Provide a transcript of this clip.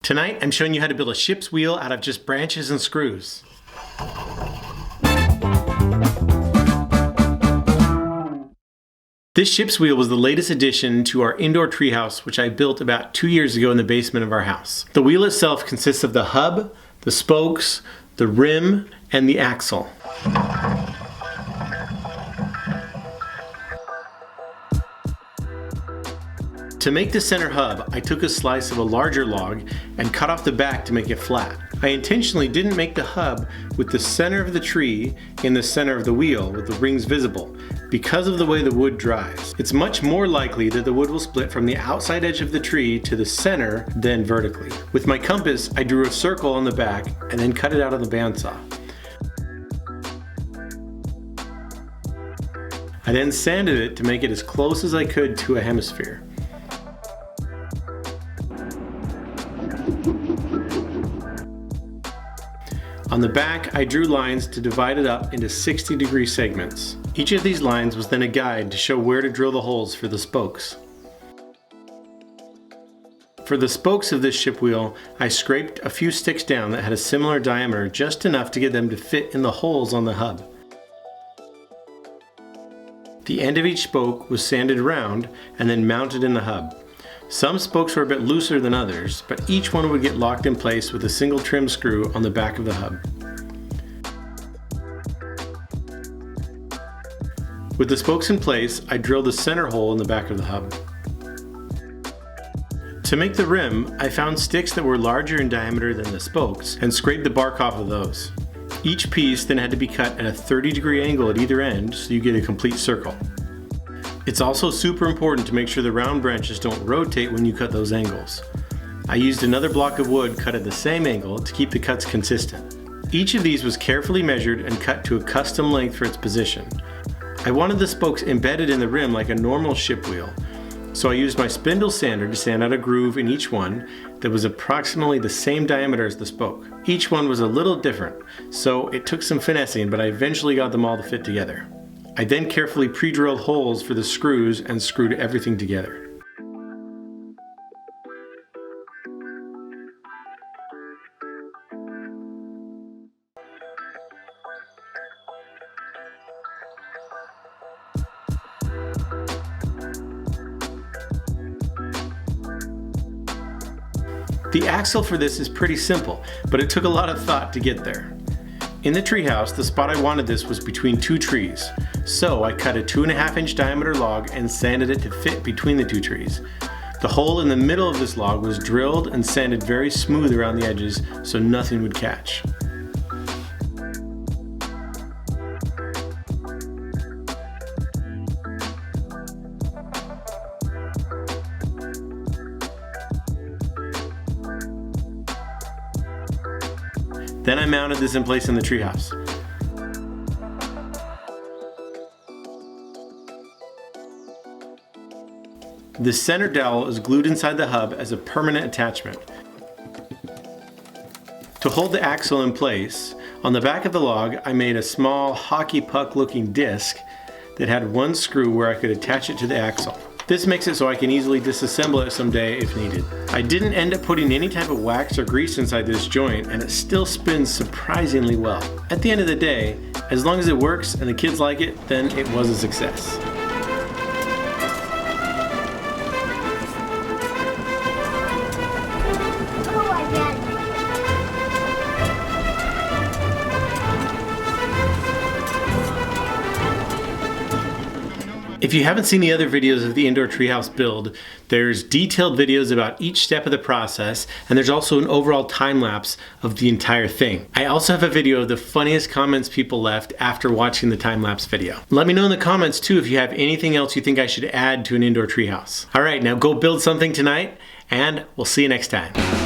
Tonight, I'm showing you how to build a ship's wheel out of just branches and screws. This ship's wheel was the latest addition to our indoor treehouse, which I built about 2 years ago in the basement of our house. The wheel itself consists of the hub, the spokes, the rim, and the axle. To make the center hub, I took a slice of a larger log and cut off the back to make it flat. I intentionally didn't make the hub with the center of the tree in the center of the wheel with the rings visible because of the way the wood dries. It's much more likely that the wood will split from the outside edge of the tree to the center than vertically. With my compass, I drew a circle on the back and then cut it out on the bandsaw. I then sanded it to make it as close as I could to a hemisphere. On the back, I drew lines to divide it up into 60-degree segments. Each of these lines was then a guide to show where to drill the holes for the spokes. For the spokes of this ship wheel, I scraped a few sticks down that had a similar diameter, just enough to get them to fit in the holes on the hub. The end of each spoke was sanded round and then mounted in the hub. Some spokes were a bit looser than others, but each one would get locked in place with a single trim screw on the back of the hub. With the spokes in place, I drilled the center hole in the back of the hub. To make the rim, I found sticks that were larger in diameter than the spokes and scraped the bark off of those. Each piece then had to be cut at a 30-degree angle at either end so you get a complete circle. It's also super important to make sure the round branches don't rotate when you cut those angles. I used another block of wood cut at the same angle to keep the cuts consistent. Each of these was carefully measured and cut to a custom length for its position. I wanted the spokes embedded in the rim like a normal ship wheel, so I used my spindle sander to sand out a groove in each one that was approximately the same diameter as the spoke. Each one was a little different, so it took some finessing, but I eventually got them all to fit together. I then carefully pre-drilled holes for the screws and screwed everything together. The axle for this is pretty simple, but it took a lot of thought to get there. In the treehouse, the spot I wanted this was between two trees, so I cut a 2.5-inch diameter log and sanded it to fit between the two trees. The hole in the middle of this log was drilled and sanded very smooth around the edges so nothing would catch. Then I mounted this in place in the treehouse. The center dowel is glued inside the hub as a permanent attachment. To hold the axle in place, on the back of the log I made a small hockey puck looking disc that had one screw where I could attach it to the axle. This makes it so I can easily disassemble it someday if needed. I didn't end up putting any type of wax or grease inside this joint, and it still spins surprisingly well. At the end of the day, as long as it works and the kids like it, then it was a success. If you haven't seen the other videos of the indoor treehouse build, there's detailed videos about each step of the process, and there's also an overall time lapse of the entire thing. I also have a video of the funniest comments people left after watching the time lapse video. Let me know in the comments too if you have anything else you think I should add to an indoor treehouse. All right, now go build something tonight, and we'll see you next time.